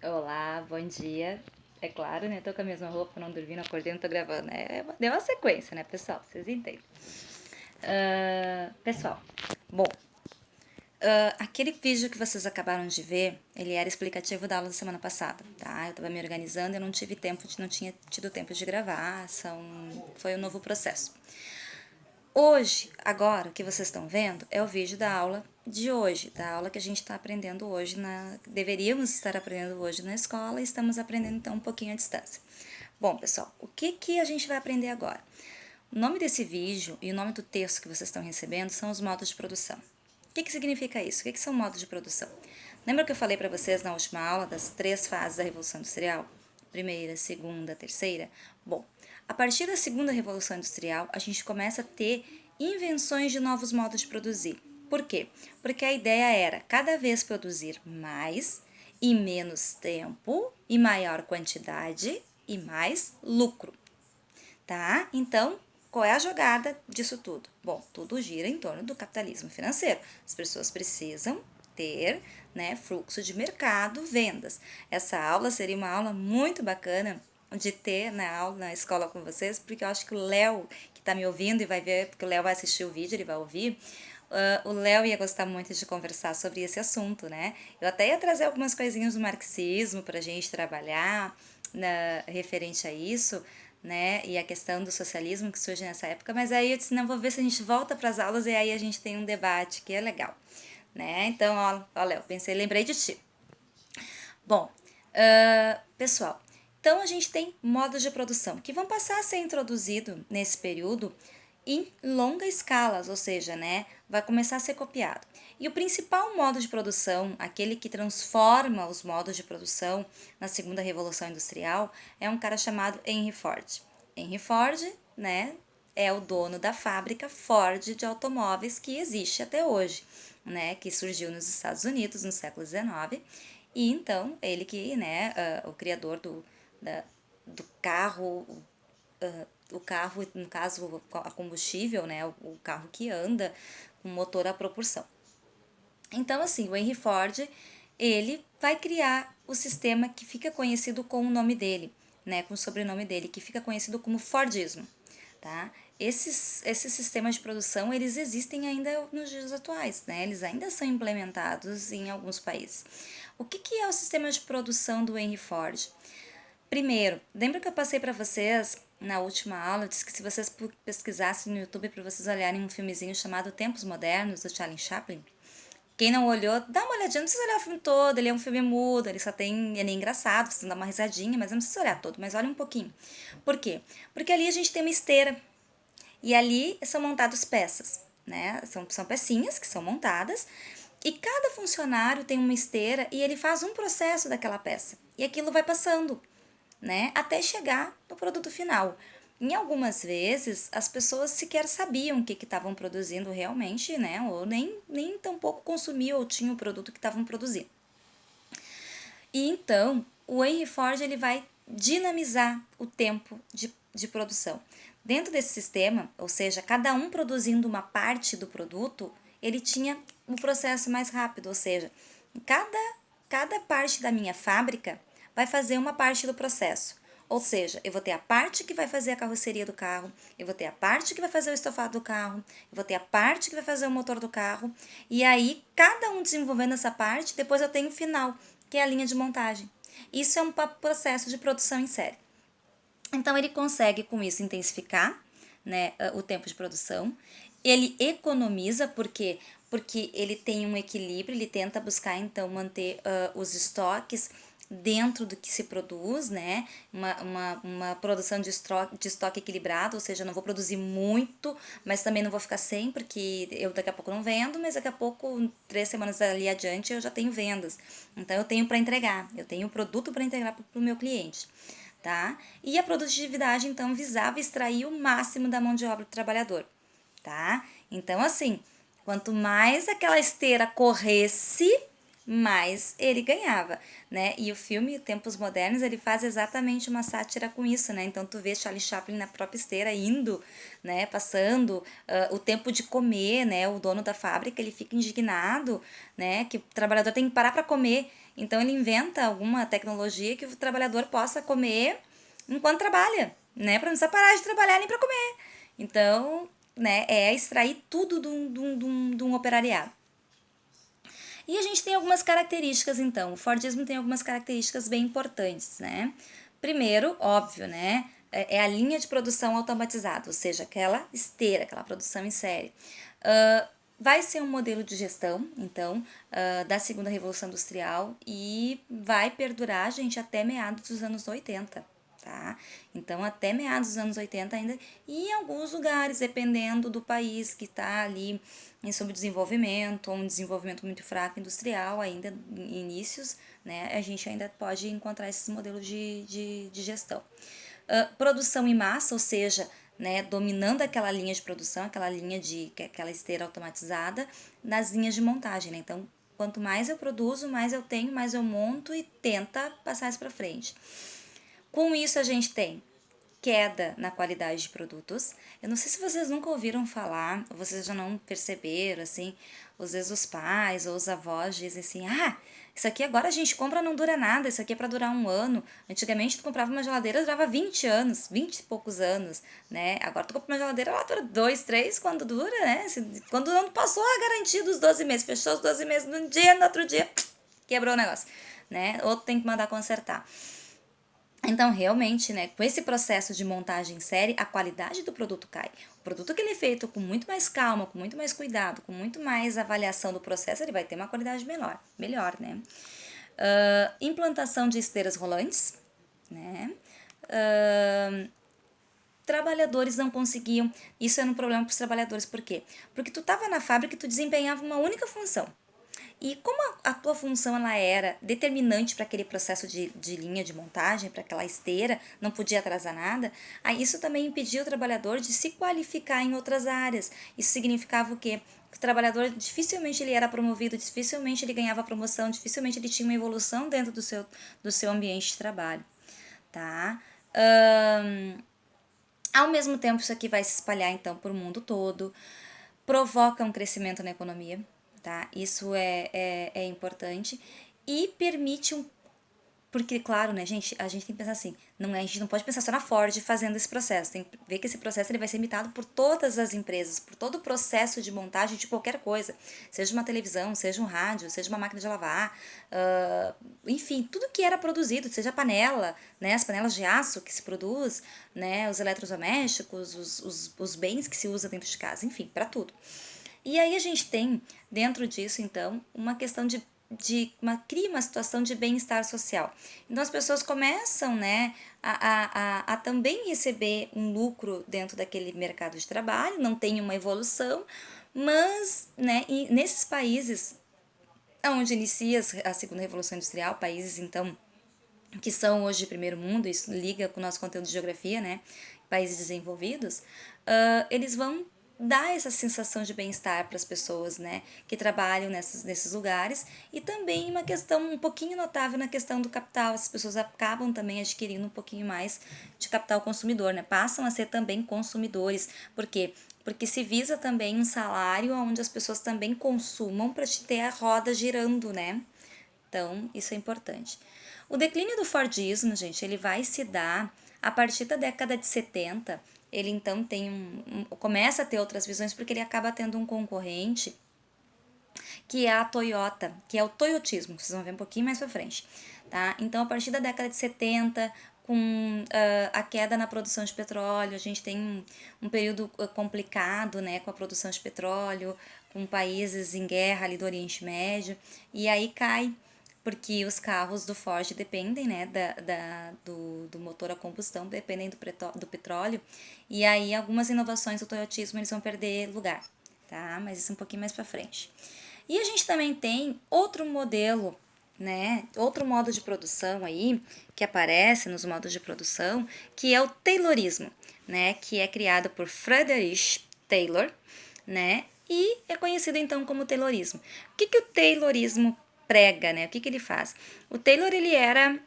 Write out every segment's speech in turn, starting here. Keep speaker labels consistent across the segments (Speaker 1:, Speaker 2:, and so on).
Speaker 1: Olá, bom dia. É claro, né? Tô com a mesma roupa, não dormi, não acordei, não tô gravando. Deu uma sequência, né, pessoal? Vocês entendem. Pessoal, bom, aquele vídeo que vocês acabaram de ver, ele era explicativo da aula da semana passada, tá? Eu tava me organizando, eu não tive tempo, não tinha tido tempo de gravar, foi um novo processo. Hoje, agora, o que vocês estão vendo é o vídeo da aula de hoje, da aula que a gente está aprendendo hoje, deveríamos estar aprendendo hoje na escola e estamos aprendendo então um pouquinho à distância. Bom, pessoal, o que a gente vai aprender agora? O nome desse vídeo e o nome do texto que vocês estão recebendo são os modos de produção. O que significa isso? O que são modos de produção? Lembra que eu falei para vocês na última aula das 3 fases da Revolução Industrial? Primeira, segunda, terceira? Bom, a partir da segunda Revolução Industrial, a gente começa a ter invenções de novos modos de produzir. Por quê? Porque a ideia era cada vez produzir mais e menos tempo e maior quantidade e mais lucro, tá? Então, qual é a jogada disso tudo? Bom, tudo gira em torno do capitalismo financeiro. As pessoas precisam ter, né, fluxo de mercado, vendas. Essa aula seria uma aula muito bacana de ter na aula, na escola com vocês, porque eu acho que o Léo, que está me ouvindo e vai ver, porque o Léo vai assistir o vídeo, ele vai ouvir, o Léo ia gostar muito de conversar sobre esse assunto, né? Eu até ia trazer algumas coisinhas do marxismo para a gente trabalhar referente a isso, né? E a questão do socialismo que surge nessa época, mas aí eu disse, não, vou ver se a gente volta para as aulas e aí a gente tem um debate que é legal, né? Então, ó Léo, pensei, lembrei de ti. Bom, pessoal, então a gente tem modos de produção que vão passar a ser introduzido nesse período em longa escala, ou seja, né, vai começar a ser copiado. E o principal modo de produção, aquele que transforma os modos de produção na segunda revolução industrial, é um cara chamado Henry Ford. Henry Ford, né, é o dono da fábrica Ford de automóveis que existe até hoje, né, que surgiu nos Estados Unidos no século XIX. E então, ele que, né, o criador do carro, o carro, no caso, a combustível, né, o carro que anda com motor a propulsão. Então, assim, o Henry Ford, ele vai criar o sistema que fica conhecido com o nome dele, né, com o sobrenome dele, que fica conhecido como Fordismo, tá? Esses sistemas de produção, eles existem ainda nos dias atuais, né? Eles ainda são implementados em alguns países. O que é o sistema de produção do Henry Ford? Primeiro, lembra que eu passei para vocês na última aula, eu disse que se vocês pesquisassem no YouTube para vocês olharem um filmezinho chamado Tempos Modernos, do Charlie Chaplin, quem não olhou, dá uma olhadinha, não precisa olhar o filme todo, ele é um filme mudo, ele é engraçado, você dá uma risadinha, mas não precisa olhar todo, mas olha um pouquinho. Por quê? Porque ali a gente tem uma esteira, e ali são montadas peças, né? São pecinhas que são montadas, e cada funcionário tem uma esteira e ele faz um processo daquela peça. E aquilo vai passando, né? Até chegar no produto final. Em algumas vezes, as pessoas sequer sabiam o que estavam produzindo realmente, né? Ou nem tampouco consumiam ou tinham o produto que estavam produzindo. E então, o Henry Ford ele vai dinamizar o tempo de produção. Dentro desse sistema, ou seja, cada um produzindo uma parte do produto, ele tinha um processo mais rápido, ou seja, cada parte da minha fábrica vai fazer uma parte do processo. Ou seja, eu vou ter a parte que vai fazer a carroceria do carro, eu vou ter a parte que vai fazer o estofado do carro, eu vou ter a parte que vai fazer o motor do carro, e aí cada um desenvolvendo essa parte, depois eu tenho o final, que é a linha de montagem. Isso é um processo de produção em série. Então ele consegue com isso intensificar, né, o tempo de produção. Ele economiza porque ele tem um equilíbrio, ele tenta buscar então manter os estoques dentro do que se produz, né? Uma produção de estoque equilibrado, ou seja, eu não vou produzir muito, mas também não vou ficar sem, porque eu daqui a pouco não vendo, mas daqui a pouco, 3 semanas ali adiante, eu já tenho vendas. Então eu tenho para entregar, eu tenho produto para entregar para o meu cliente. Tá? E a produtividade, então, visava extrair o máximo da mão de obra do trabalhador, tá? Então, assim, quanto mais aquela esteira corresse, mais ele ganhava, né? E o filme Tempos Modernos, ele faz exatamente uma sátira com isso, né? Então, tu vê Charlie Chaplin na própria esteira indo, né? Passando o tempo de comer, né? O dono da fábrica, ele fica indignado, né? Que o trabalhador tem que parar para comer. Então ele inventa alguma tecnologia que o trabalhador possa comer enquanto trabalha, né? Para não precisar parar de trabalhar nem para comer. Então, né, é extrair tudo de um operariado. E a gente tem algumas características, então. O Fordismo tem algumas características bem importantes, né? Primeiro, óbvio, né? É a linha de produção automatizada, ou seja, aquela esteira, aquela produção em série. Vai ser um modelo de gestão, então, da segunda Revolução Industrial e vai perdurar, gente, até meados dos anos 80. Tá? Então, até meados dos anos 80 ainda, e em alguns lugares, dependendo do país que está ali em subdesenvolvimento ou um desenvolvimento muito fraco industrial, ainda em inícios, né, a gente ainda pode encontrar esses modelos de gestão. Produção em massa, ou seja, né, dominando aquela linha de produção, aquela esteira automatizada, nas linhas de montagem. Né? Então, quanto mais eu produzo, mais eu tenho, mais eu monto e tenta passar isso para frente. Com isso, a gente tem queda na qualidade de produtos. Eu não sei se vocês nunca ouviram falar, ou vocês já não perceberam, assim, às vezes os pais ou os avós dizem assim, isso aqui agora a gente compra não dura nada, isso aqui é para durar 1 ano. Antigamente tu comprava uma geladeira, durava 20 anos, 20 e poucos anos, né? Agora tu compra uma geladeira, ela dura 2, 3, quando dura, né? Quando não passou a garantia dos 12 meses, fechou os 12 meses num dia, no outro dia, quebrou o negócio, né? Outro tem que mandar consertar. Então, realmente, né, com esse processo de montagem em série, a qualidade do produto cai. O produto que ele é feito com muito mais calma, com muito mais cuidado, com muito mais avaliação do processo, ele vai ter uma qualidade melhor, né? Implantação de esteiras rolantes, né? Trabalhadores não conseguiam, isso era um problema para os trabalhadores, por quê? Porque tu estava na fábrica e tu desempenhava uma única função. E como a tua função ela era determinante para aquele processo de linha de montagem, para aquela esteira, não podia atrasar nada, aí isso também impedia o trabalhador de se qualificar em outras áreas. Isso significava o quê? Que o trabalhador dificilmente ele era promovido, dificilmente ele ganhava promoção, dificilmente ele tinha uma evolução dentro do seu ambiente de trabalho. Tá? Ao mesmo tempo, isso aqui vai se espalhar então por o mundo todo, provoca um crescimento na economia, tá? Isso é importante e permite um. Porque, claro, né, gente, a gente tem que pensar assim, a gente não pode pensar só na Ford fazendo esse processo, tem que ver que esse processo ele vai ser imitado por todas as empresas, por todo o processo de montagem de qualquer coisa, seja uma televisão, seja um rádio, seja uma máquina de lavar, enfim, tudo que era produzido, seja a panela, né, as panelas de aço que se produz, né, os eletrodomésticos, os bens que se usa dentro de casa, enfim, para tudo. E aí a gente tem, dentro disso, então, uma questão cria uma situação de bem-estar social. Então as pessoas começam, né, a também receber um lucro dentro daquele mercado de trabalho, não tem uma evolução, mas, né, nesses países onde inicia a segunda revolução industrial, países então que são hoje de primeiro mundo, isso liga com o nosso conteúdo de geografia, né? Países desenvolvidos, eles vão dar essa sensação de bem-estar para as pessoas, né, que trabalham nesses lugares, e também uma questão um pouquinho notável na questão do capital. As pessoas acabam também adquirindo um pouquinho mais de capital consumidor, né, passam a ser também consumidores. Por quê? Porque se visa também um salário onde as pessoas também consumam para te ter a roda girando, né? Então, isso é importante. O declínio do Fordismo, gente, ele vai se dar a partir da década de 70. Ele então começa a ter outras visões porque ele acaba tendo um concorrente que é a Toyota, que é o toyotismo, vocês vão ver um pouquinho mais pra frente, tá? Então, a partir da década de 70, com a queda na produção de petróleo, a gente tem um período complicado, né, com a produção de petróleo, com países em guerra ali do Oriente Médio, e aí cai, porque os carros do Ford dependem, né, do motor a combustão, dependem do petróleo, e aí algumas inovações do toyotismo eles vão perder lugar, tá? Mas isso um pouquinho mais pra frente. E a gente também tem outro modelo, né, outro modo de produção aí, que aparece nos modos de produção, que é o Taylorismo, né, que é criado por Friedrich Taylor, né, e é conhecido então como Taylorismo. O que o Taylorismo prega, né, o que ele faz? O Taylor, ele era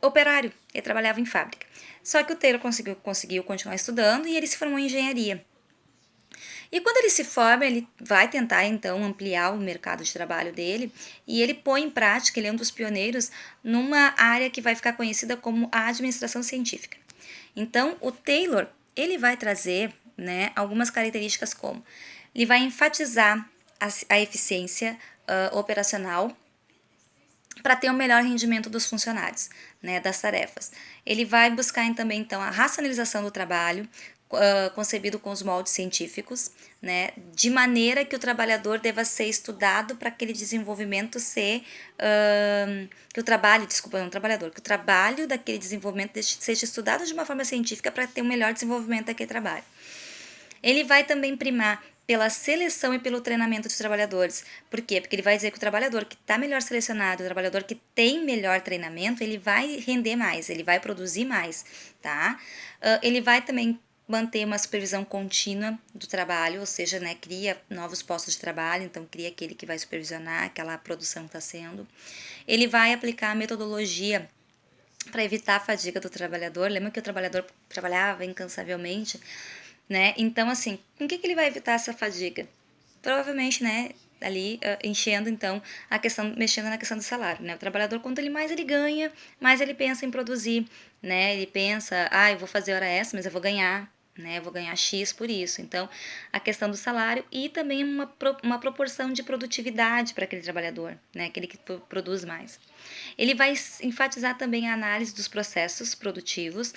Speaker 1: operário, ele trabalhava em fábrica. Só que o Taylor conseguiu continuar estudando e ele se formou em engenharia. E quando ele se forma, ele vai tentar então ampliar o mercado de trabalho dele e ele põe em prática, ele é um dos pioneiros numa área que vai ficar conhecida como a administração científica. Então, o Taylor, ele vai trazer, né, algumas características como ele vai enfatizar a eficiência operacional para ter um melhor rendimento dos funcionários, né, das tarefas. Ele vai buscar também então a racionalização do trabalho, concebido com os moldes científicos, né, de maneira que o trabalhador deva ser estudado para aquele desenvolvimento ser, que o trabalho, desculpa, não o trabalhador, que o trabalho daquele desenvolvimento seja estudado de uma forma científica para ter um melhor desenvolvimento daquele trabalho. Ele vai também primar pela seleção e pelo treinamento dos trabalhadores. Por quê? Porque ele vai dizer que o trabalhador que está melhor selecionado, o trabalhador que tem melhor treinamento, ele vai render mais, ele vai produzir mais, tá? Ele vai também manter uma supervisão contínua do trabalho, ou seja, né, cria novos postos de trabalho, então cria aquele que vai supervisionar aquela produção que está sendo. Ele vai aplicar a metodologia para evitar a fadiga do trabalhador. Lembra que o trabalhador trabalhava incansavelmente, né? Então, assim, com que ele vai evitar essa fadiga? Provavelmente, né, ali enchendo, então, mexendo na questão do salário, né? O trabalhador, quanto mais ele ganha, mais ele pensa em produzir, né? Ele pensa, eu vou fazer hora extra, mas eu vou ganhar, né? Eu vou ganhar X por isso. Então, a questão do salário e também uma proporção de produtividade para aquele trabalhador, né? Aquele que produz mais. Ele vai enfatizar também a análise dos processos produtivos.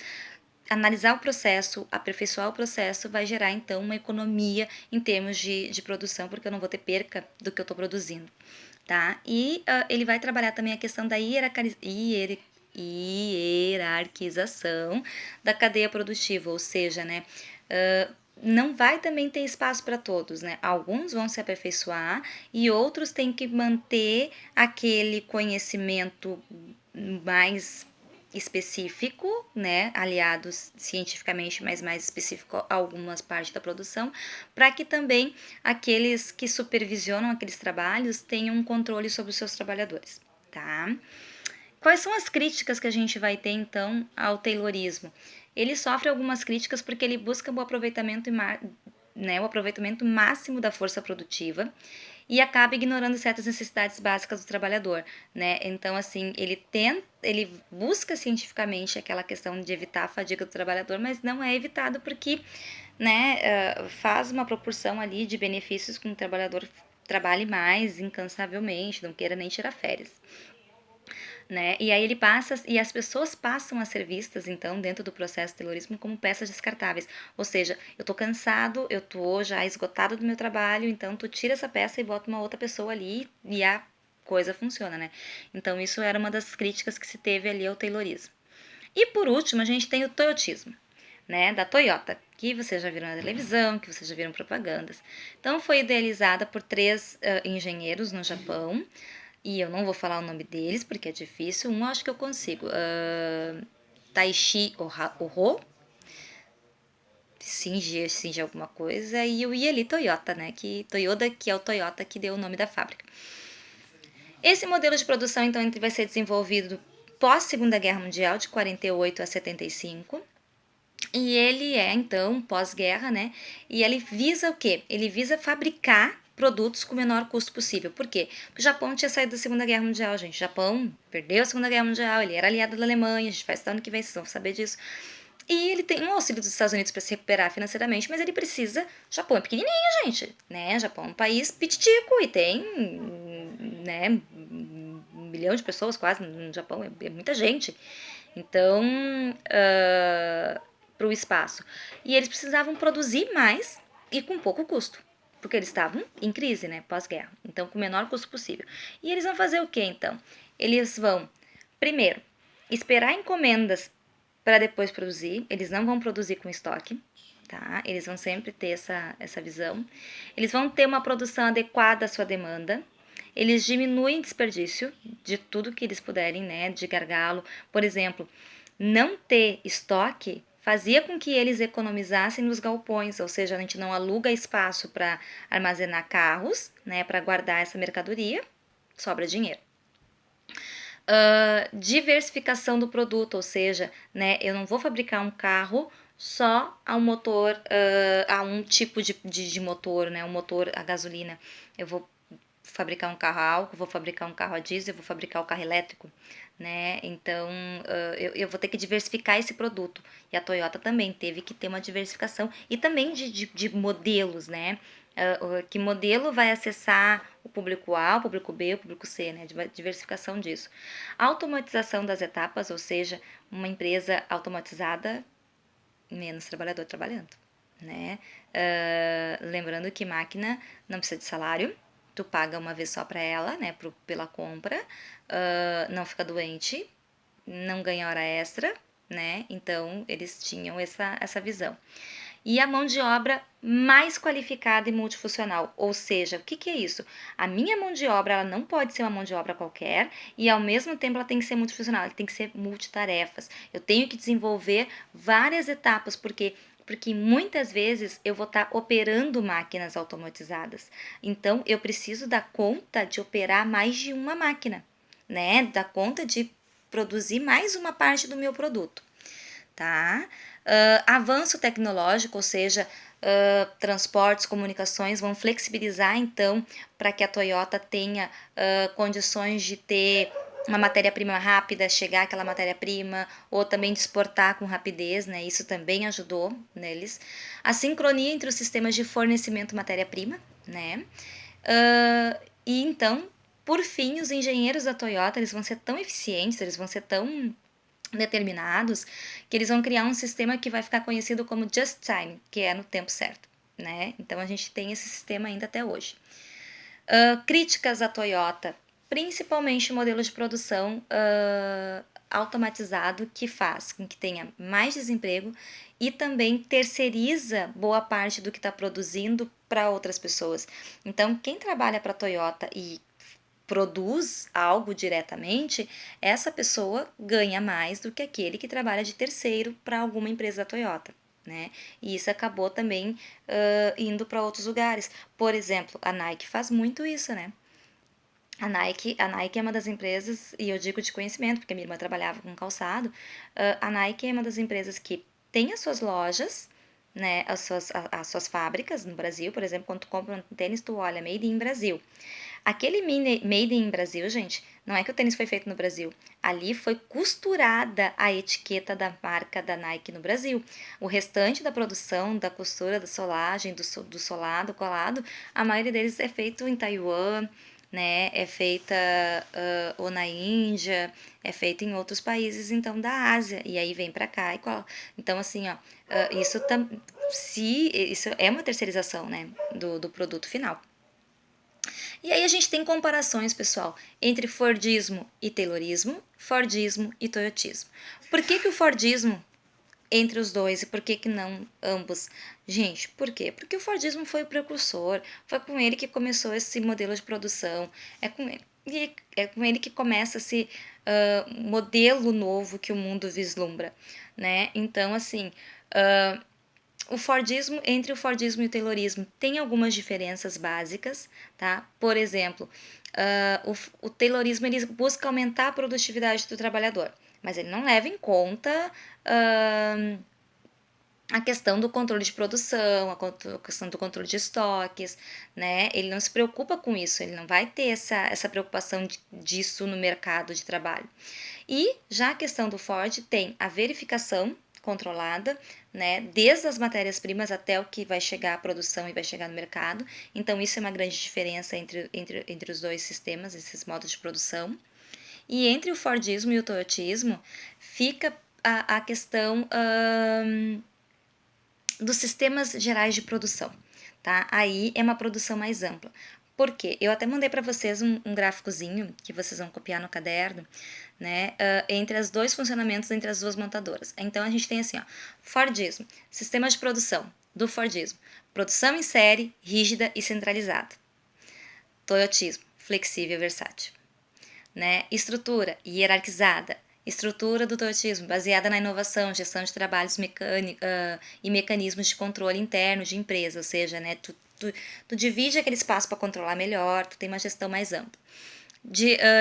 Speaker 1: Analisar o processo, aperfeiçoar o processo, vai gerar então uma economia em termos de produção, porque eu não vou ter perca do que eu estou produzindo, tá? E ele vai trabalhar também a questão da hierarquização da cadeia produtiva, ou seja, né, não vai também ter espaço para todos, né? Alguns vão se aperfeiçoar e outros têm que manter aquele conhecimento mais específico, né, aliados cientificamente, mas mais específico a algumas partes da produção, para que também aqueles que supervisionam aqueles trabalhos tenham um controle sobre os seus trabalhadores, tá? Quais são as críticas que a gente vai ter, então, ao Taylorismo? Ele sofre algumas críticas porque ele busca o aproveitamento, o aproveitamento máximo da força produtiva e acaba ignorando certas necessidades básicas do trabalhador, né? Então, assim, ele busca cientificamente aquela questão de evitar a fadiga do trabalhador, mas não é evitado porque, né, faz uma proporção ali de benefícios com o trabalhador trabalhe mais incansavelmente, não queira nem tirar férias. Né? E aí as pessoas passam a ser vistas, então, dentro do processo de Taylorismo como peças descartáveis. Ou seja, eu tô cansado, eu tô já esgotado do meu trabalho, então tu tira essa peça e bota uma outra pessoa ali e a coisa funciona, né? Então, isso era uma das críticas que se teve ali ao Taylorismo. E por último, a gente tem o toyotismo, né, da Toyota, que vocês já viram na televisão, que vocês já viram propagandas. Então, foi idealizada por 3 engenheiros no Japão, e eu não vou falar o nome deles porque é difícil. Um eu acho que eu consigo. Taishi Oho, Shinji alguma coisa, e o Ieli Toyota, né? Toyota, que é o Toyota que deu o nome da fábrica. Esse modelo de produção, então, vai ser desenvolvido pós Segunda Guerra Mundial, de 48 a 75. E ele é, então, pós-guerra, né? E ele visa o quê? Ele visa fabricar produtos com o menor custo possível. Por quê? Porque o Japão tinha saído da Segunda Guerra Mundial, gente. O Japão perdeu a Segunda Guerra Mundial, ele era aliado da Alemanha, a gente vai estar ano que vem, vocês vão saber disso. E ele tem um auxílio dos Estados Unidos para se recuperar financeiramente, mas ele precisa. O Japão é pequenininho, gente, né? O Japão é um país pititico e tem, né, 1 milhão de pessoas quase no Japão, é muita gente. Então, para o espaço. E eles precisavam produzir mais e com pouco custo, porque eles estavam em crise, né, pós-guerra. Então, com o menor custo possível. E eles vão fazer o que, então? Eles vão, primeiro, esperar encomendas para depois produzir. Eles não vão produzir com estoque, tá? Eles vão sempre ter essa visão. Eles vão ter uma produção adequada à sua demanda. Eles diminuem desperdício de tudo que eles puderem, né, de gargalo. Por exemplo, não ter estoque fazia com que eles economizassem nos galpões, ou seja, a gente não aluga espaço para armazenar carros, né, para guardar essa mercadoria, sobra dinheiro. Diversificação do produto, ou seja, né, eu não vou fabricar um carro só a um motor, a um tipo de motor, né? Um motor a gasolina. Eu vou fabricar um carro a álcool, vou fabricar um carro a diesel, vou fabricar o carro elétrico, né? Então, eu vou ter que diversificar esse produto. E a Toyota também teve que ter uma diversificação e também de modelos, né? Que modelo vai acessar o público A, o público B, o público C, né? Diversificação disso. Automatização das etapas, ou seja, uma empresa automatizada, menos trabalhador trabalhando, né? Lembrando que máquina não precisa de salário, tu paga uma vez só para ela, né, pela compra, não fica doente, não ganha hora extra, né? Então eles tinham essa visão. E a mão de obra mais qualificada e multifuncional, ou seja, o que é isso? A minha mão de obra ela não pode ser uma mão de obra qualquer e ao mesmo tempo ela tem que ser multifuncional, ela tem que ser multitarefas. Eu tenho que desenvolver várias etapas, porque muitas vezes eu vou estar operando máquinas automatizadas. Então, eu preciso dar conta de operar mais de uma máquina, né? Dar conta de produzir mais uma parte do meu produto, tá? Avanço tecnológico, ou seja, transportes, comunicações vão flexibilizar então para que a Toyota tenha condições de ter uma matéria-prima rápida, chegar aquela matéria-prima, ou também de exportar com rapidez, né? Isso também ajudou neles. A sincronia entre os sistemas de fornecimento matéria-prima, né? E então, por fim, os engenheiros da Toyota eles vão ser tão eficientes, eles vão ser tão determinados, que eles vão criar um sistema que vai ficar conhecido como just time, que é no tempo certo, né? Então a gente tem esse sistema ainda até hoje. Críticas à Toyota, principalmente o modelo de produção automatizado que faz com que tenha mais desemprego e também terceiriza boa parte do que está produzindo para outras pessoas. Então, quem trabalha para a Toyota e produz algo diretamente, essa pessoa ganha mais do que aquele que trabalha de terceiro para alguma empresa da Toyota, né? E isso acabou também indo para outros lugares. Por exemplo, a Nike faz muito isso, né? A Nike é uma das empresas, e eu digo de conhecimento, porque minha irmã trabalhava com calçado, a Nike é uma das empresas que tem as suas lojas, né, as suas fábricas no Brasil, por exemplo, quando tu compra um tênis, tu olha Made in Brasil. Aquele Made in Brasil, gente, não é que o tênis foi feito no Brasil. Ali foi costurada a etiqueta da marca da Nike no Brasil. O restante da produção, da costura, da solagem, do solado, colado, a maioria deles é feito em Taiwan, né? É feita ou na Índia, é feita em outros países, então, da Ásia. E aí vem pra cá e Então, assim, ó, isso é uma terceirização, né? Do produto final. E aí a gente tem comparações, pessoal, entre Fordismo e Taylorismo, Fordismo e Toyotismo. Por que o Fordismo entre os dois e por que não ambos? Gente, por quê? Porque o Fordismo foi o precursor, foi com ele que começou esse modelo de produção, é com ele que começa esse modelo novo que o mundo vislumbra, né? Então, assim, entre o Fordismo e o Taylorismo tem algumas diferenças básicas, tá? Por exemplo, o Taylorismo ele busca aumentar a produtividade do trabalhador, mas ele não leva em conta a questão do controle de produção, a questão do controle de estoques, né? Ele não se preocupa com isso, ele não vai ter essa preocupação disso no mercado de trabalho. E já a questão do Ford tem a verificação controlada, né, desde as matérias-primas até o que vai chegar à produção e vai chegar no mercado. Então, isso é uma grande diferença entre os dois sistemas, esses modos de produção. E entre o Fordismo e o Toyotismo fica a questão dos sistemas gerais de produção, tá? Aí é uma produção mais ampla. Por quê? Eu até mandei para vocês um gráficozinho que vocês vão copiar no caderno, né? Entre os dois funcionamentos entre as duas montadoras. Então a gente tem assim, ó, Fordismo, sistema de produção do Fordismo, produção em série, rígida e centralizada. Toyotismo, flexível e versátil, né? Estrutura hierarquizada, estrutura do toyotismo baseada na inovação, gestão de trabalhos e mecanismos de controle interno de empresa, ou seja, né, tu divide aquele espaço para controlar melhor, tu tem uma gestão mais ampla.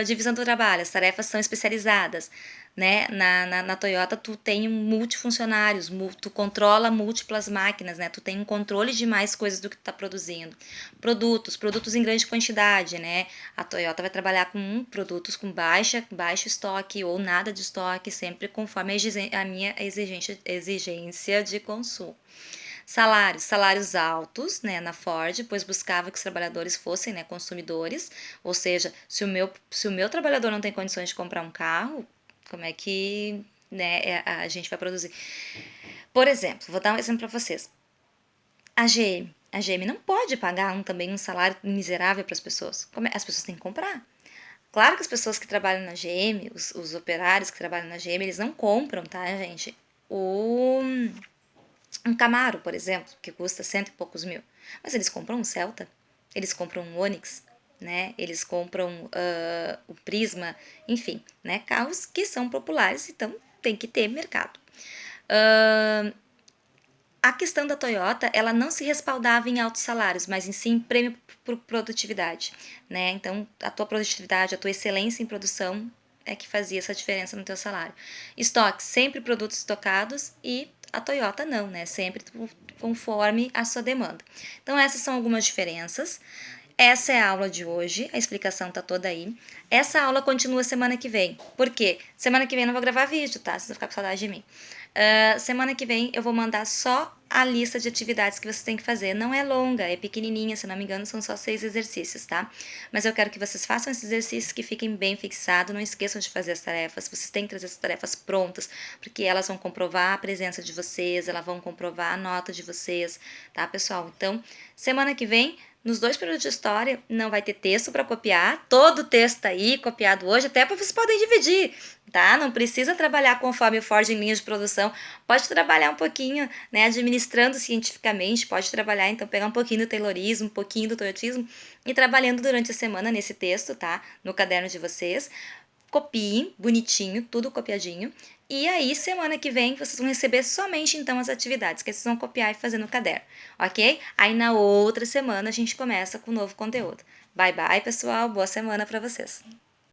Speaker 1: Divisão do trabalho, as tarefas são especializadas, né? Na Toyota tu tem multifuncionários, tu controla múltiplas máquinas, né? Tu tem um controle de mais coisas do que tu tá produzindo. Produtos em grande quantidade, né? A Toyota vai trabalhar com produtos com baixo estoque ou nada de estoque, sempre conforme a minha exigência de consumo. Salários altos, né, na Ford, pois buscava que os trabalhadores fossem, né, consumidores, ou seja, se o meu trabalhador não tem condições de comprar um carro, como é que, né, a gente vai produzir? Por exemplo, vou dar um exemplo para vocês. A GM não pode pagar também um salário miserável para as pessoas. As pessoas têm que comprar. Claro que as pessoas que trabalham na GM, os operários que trabalham na GM, eles não compram, tá, gente? Um Camaro, por exemplo, que custa cento e poucos mil. Mas eles compram um Celta, eles compram um Onix, né? Eles compram o Prisma, enfim, né? Carros que são populares, então tem que ter mercado. A questão da Toyota, ela não se respaldava em altos salários, mas em sim prêmio por produtividade, né? Então, a tua produtividade, a tua excelência em produção é que fazia essa diferença no teu salário. Estoque, sempre produtos estocados e a Toyota não, né? Sempre conforme a sua demanda. Então, essas são algumas diferenças. Essa é a aula de hoje, a explicação tá toda aí. Essa aula continua semana que vem. Por quê? Semana que vem eu não vou gravar vídeo, tá? Vocês vão ficar com saudade de mim. Semana que vem eu vou mandar só a lista de atividades que vocês têm que fazer. Não é longa, é pequenininha, se não me engano, são só 6 exercícios, tá? Mas eu quero que vocês façam esses exercícios, que fiquem bem fixados. Não esqueçam de fazer as tarefas. Vocês têm que trazer essas tarefas prontas, porque elas vão comprovar a presença de vocês, elas vão comprovar a nota de vocês, tá, pessoal? Então, semana que vem, nos 2 períodos de história, não vai ter texto para copiar. Todo o texto tá aí copiado hoje, até para vocês podem dividir, tá? Não precisa trabalhar conforme o Ford em linhas de produção. Pode trabalhar um pouquinho, né, administrando cientificamente, pode trabalhar, então, pegar um pouquinho do Taylorismo, um pouquinho do Toyotismo e trabalhando durante a semana nesse texto, tá? No caderno de vocês. Copiem, bonitinho, tudo copiadinho. E aí, semana que vem, vocês vão receber somente, então, as atividades que vocês vão copiar e fazer no caderno, ok? Aí, na outra semana, a gente começa com um novo conteúdo. Bye, bye, pessoal. Boa semana para vocês.